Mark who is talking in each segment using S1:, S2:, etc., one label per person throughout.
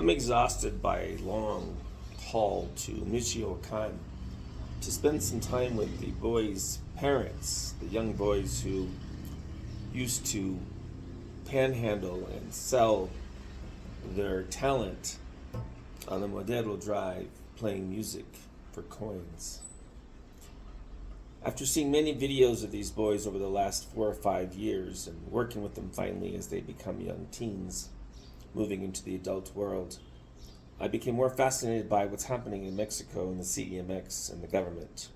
S1: I'm exhausted by a long haul to Michi K to spend some time with the boys' parents, the young boys who used to panhandle and sell their talent on the Moo Drive playing music for coins. After seeing many videos of these boys over the last 4 or 5 years and working with them finally as they become young teens, moving into the adult world, I became more fascinated by what's happening in Mexico and the CDMX and the government.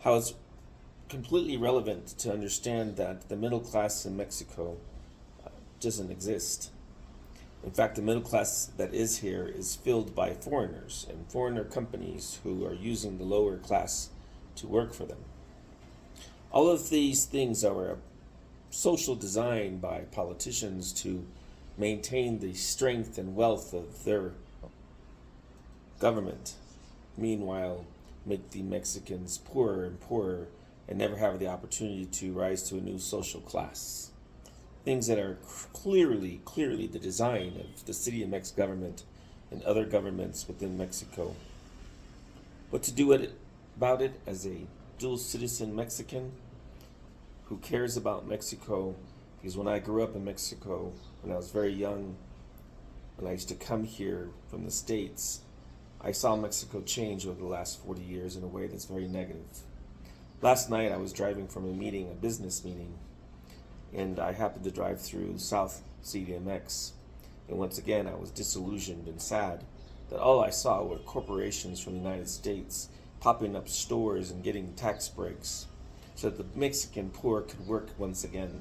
S1: How it's completely relevant to understand that the middle class in Mexico doesn't exist. In fact, the middle class that is here is filled by foreigners and foreigner companies who are using the lower class to work for them. All of these things are a social design by politicians to maintain the strength and wealth of their government. Meanwhile, make the Mexicans poorer and poorer and never have the opportunity to rise to a new social class. Things that are clearly the design of the City of Mex government and other governments within Mexico. What to do about it as a dual citizen Mexican who cares about Mexico? Because when I grew up in Mexico, when I was very young, when I used to come here from the States, I saw Mexico change over the last 40 years in a way that's very negative. Last night I was driving from a business meeting, and I happened to drive through South CDMX. And once again, I was disillusioned and sad that all I saw were corporations from the United States popping up stores and getting tax breaks so that the Mexican poor could work once again.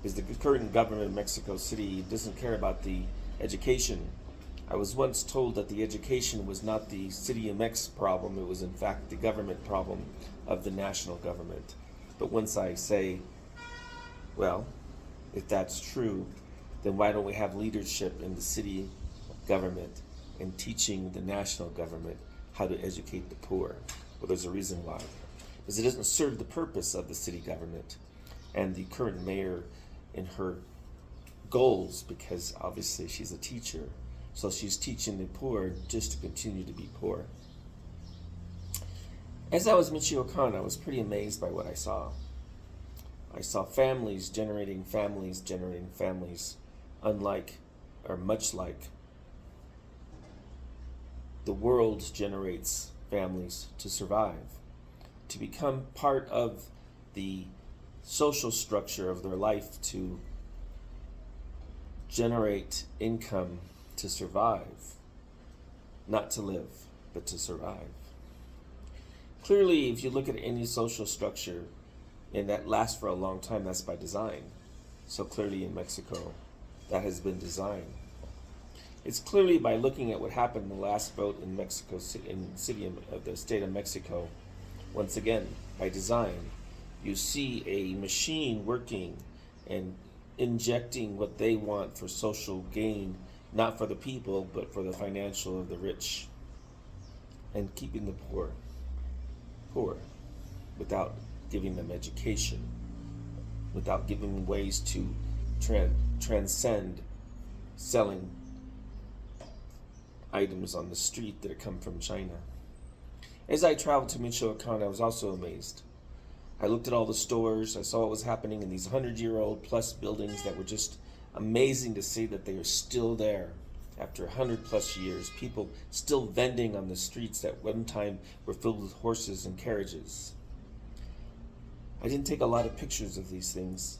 S1: Because the current government of Mexico City doesn't care about the education. I was once told that the education was not the CDMX problem, it was in fact the government problem of the national government. But once I say, well, if that's true, then why don't we have leadership in the city government and teaching the national government how to educate the poor? Well, there's a reason why. Because it doesn't serve the purpose of the city government and the current mayor in her goals, because obviously she's a teacher. So she's teaching the poor just to continue to be poor. As I was Michi K, I was pretty amazed by what I saw. I saw families generating families, unlike or much like the world generates families to survive, to become part of the social structure of their life, to generate income to survive, not to live, but to survive. Clearly, if you look at any social structure, and that lasts for a long time, that's by design. So clearly in Mexico, that has been designed. It's clearly by looking at what happened in the last vote in Mexico, in the state of Mexico. Once again, by design, you see a machine working and injecting what they want for social gain, not for the people, but for the financial of the rich, and keeping the poor without giving them education, without giving them ways to transcend selling items on the street that come from China. As I traveled to Michi K, I was also amazed. I looked at all the stores, I saw what was happening in these 100-year-old plus buildings that were just amazing to see that they are still there after 100 plus years. People still vending on the streets that one time were filled with horses and carriages. I didn't take a lot of pictures of these things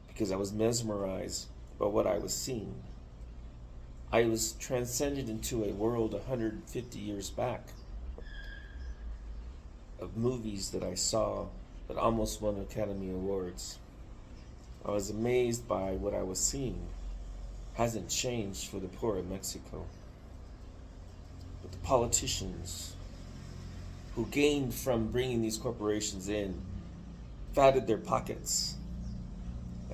S1: because I was mesmerized by what I was seeing. I was transcended into a world 150 years back of movies that I saw that almost won Academy Awards. I was amazed by what I was seeing. Hasn't changed for the poor of Mexico. But the politicians who gained from bringing these corporations in fatted their pockets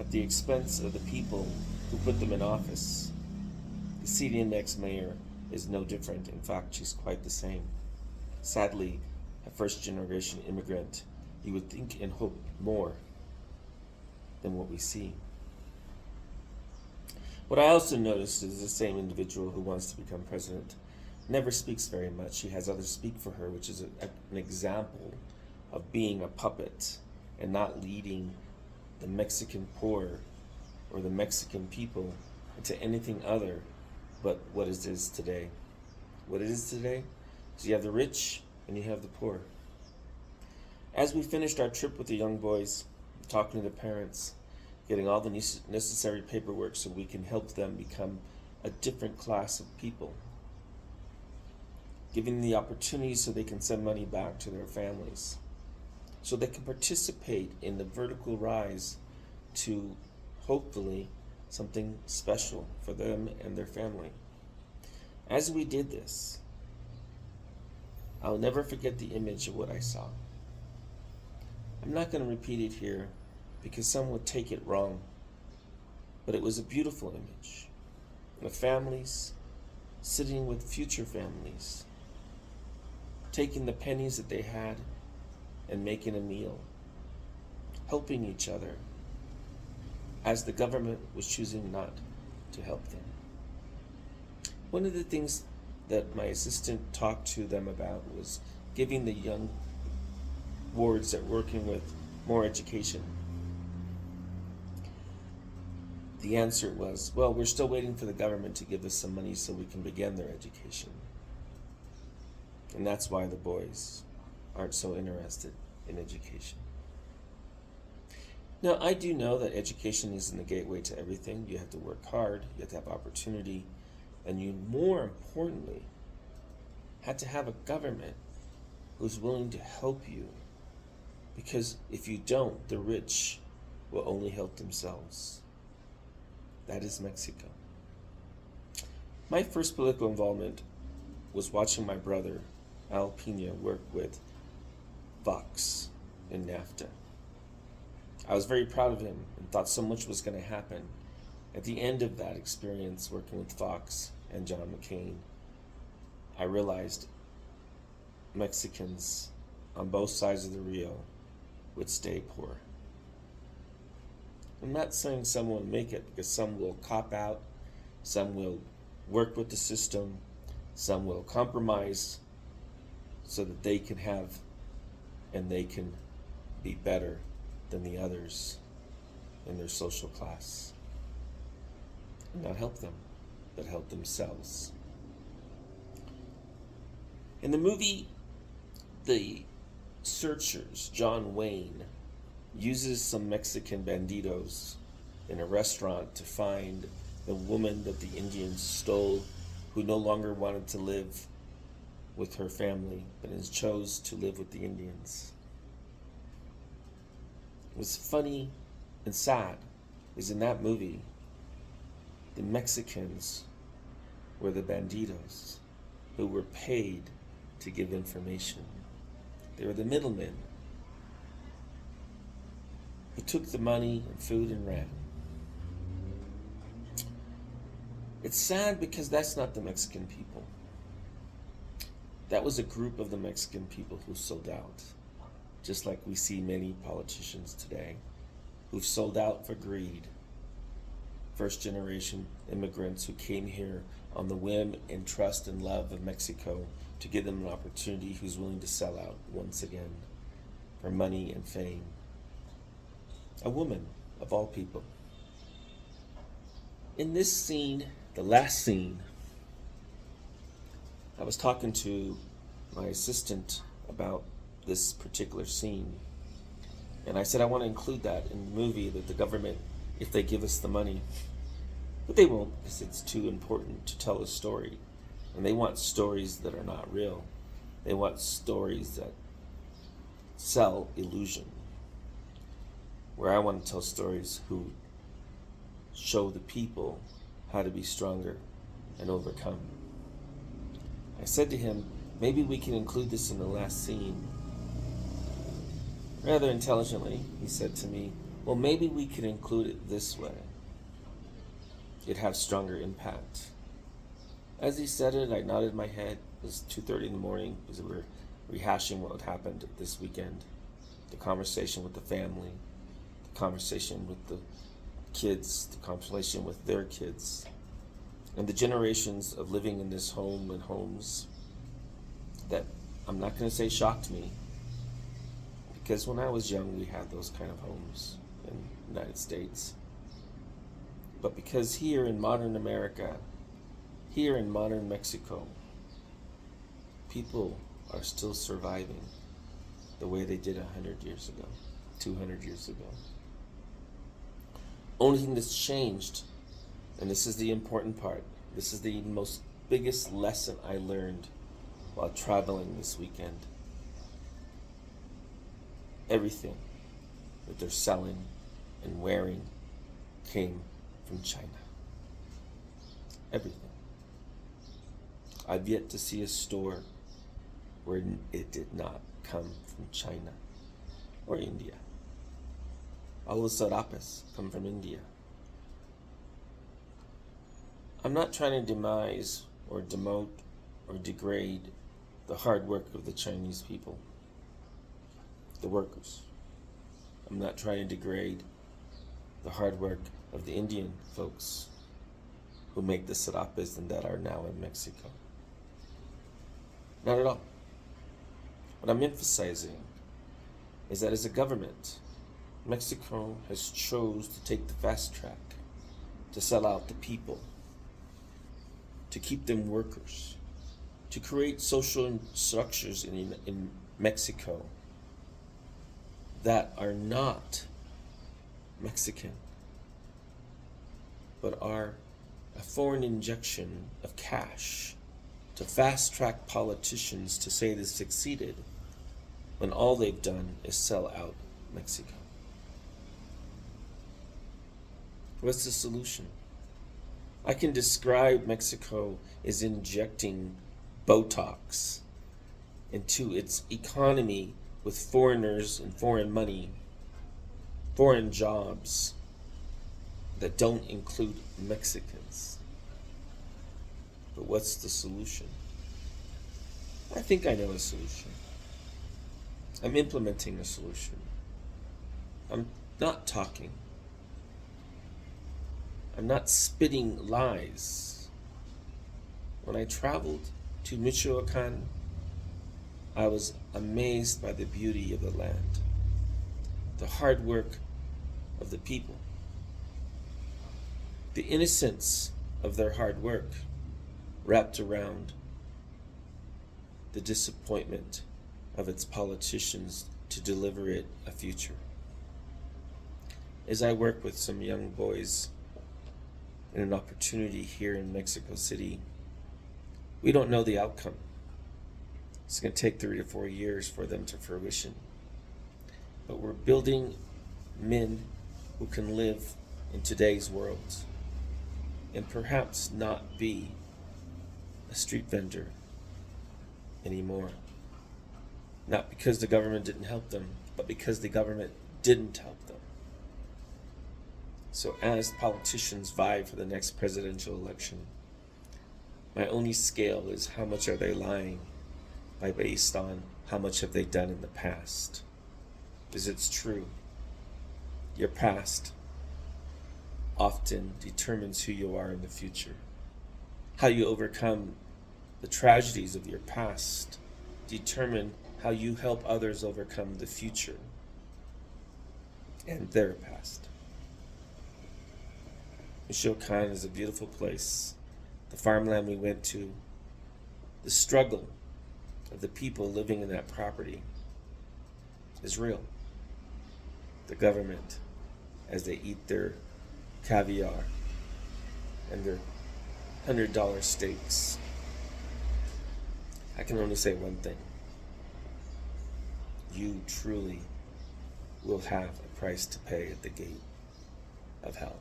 S1: at the expense of the people who put them in office. The CDMX mayor is no different. In fact, she's quite the same. Sadly, a first-generation immigrant, you would think and hope more than what we see. What I also noticed is the same individual who wants to become president never speaks very much. She has others speak for her, which is an example of being a puppet and not leading the Mexican poor or the Mexican people into anything other but what it is today. What it is today is you have the rich and you have the poor. As we finished our trip with the young boys, talking to the parents, getting all the necessary paperwork so we can help them become a different class of people, giving them the opportunity so they can send money back to their families, so they can participate in the vertical rise to hopefully something special for them and their family. As we did this, I'll never forget the image of what I saw. I'm not going to repeat it here because some would take it wrong, but it was a beautiful image of families sitting with future families, taking the pennies that they had and making a meal, helping each other, as the government was choosing not to help them. One of the things that my assistant talked to them about was giving the young wards that were working with more education. The answer was, well, we're still waiting for the government to give us some money so we can begin their education. And that's why the boys aren't so interested in education. Now, I do know that education isn't the gateway to everything. You have to work hard, you have to have opportunity, and you, more importantly, have to have a government who's willing to help you. Because if you don't, the rich will only help themselves. That is Mexico. My first political involvement was watching my brother, Al Pena, work with Vox in NAFTA. I was very proud of him and thought so much was going to happen. At the end of that experience working with Fox and John McCain, I realized Mexicans on both sides of the Rio would stay poor. I'm not saying some will make it, because some will cop out, some will work with the system, some will compromise so that they can have and they can be better than the others in their social class. And not help them, but help themselves. In the movie, the searchers, John Wayne, uses some Mexican bandidos in a restaurant to find the woman that the Indians stole, who no longer wanted to live with her family, but chose to live with the Indians. What's funny and sad is in that movie, the Mexicans were the bandidos who were paid to give information. They were the middlemen who took the money and food and ran. It's sad because that's not the Mexican people. That was a group of the Mexican people who sold out, just like we see many politicians today who've sold out for greed. First generation immigrants who came here on the whim and trust and love of Mexico to give them an opportunity, who's willing to sell out once again for money and fame. A woman, of all people. In this scene, the last scene, I was talking to my assistant about this particular scene. And I said, I want to include that in the movie, that the government, if they give us the money, but they won't, because it's too important to tell a story. And they want stories that are not real. They want stories that sell illusion. Where I want to tell stories who show the people how to be stronger and overcome. I said to him, maybe we can include this in the last scene. Rather intelligently, he said to me, well, maybe we could include it this way. It'd have stronger impact. As he said it, I nodded my head. It was 2:30 in the morning because we were rehashing what had happened this weekend. The conversation with the family, the conversation with the kids, the constellation with their kids, and the generations of living in this home and homes that I'm not going to say shocked me, because when I was young we had those kind of homes in the United States. But because here in modern America, here in modern Mexico, people are still surviving the way they did 100 years ago, 200 years ago. Only thing that's changed, and this is the important part, this is the most biggest lesson I learned while traveling this weekend. Everything that they're selling and wearing came from China. Everything. I've yet to see a store where it did not come from China or India. All the sarapes come from India. I'm not trying to demise or demote or degrade the hard work of the Chinese people, the workers. I'm not trying to degrade the hard work of the Indian folks who make the sarapes and that are now in Mexico. Not at all. What I'm emphasizing is that as a government, Mexico has chose to take the fast track, to sell out the people, to keep them workers, to create social structures in Mexico that are not Mexican, but are a foreign injection of cash to fast track politicians to say they succeeded when all they've done is sell out Mexico. What's the solution? I can describe Mexico as injecting Botox into its economy with foreigners and foreign money, foreign jobs that don't include Mexicans. But what's the solution? I think I know a solution. I'm implementing a solution. I'm not talking. I'm not spitting lies. When I traveled to Michoacan, I was amazed by the beauty of the land, the hard work of the people, the innocence of their hard work wrapped around the disappointment of its politicians to deliver it a future. As I work with some young boys in an opportunity here in Mexico City, we don't know the outcome. It's going to take 3 to 4 years for them to fruition. But we're building men who can live in today's world and perhaps not be a street vendor anymore. Not because the government didn't help them, but because the government didn't help them. So as politicians vie for the next presidential election, my only scale is how much are they lying based on how much have they done in the past. Because it's true. Your past often determines who you are in the future. How you overcome the tragedies of your past determine how you help others overcome the future and their past. Michoacan is a beautiful place. The farmland we went to, the struggle of the people living in that property is real. The government, as they eat their caviar and their $100 steaks, I can only say one thing. You truly will have a price to pay at the gate of hell.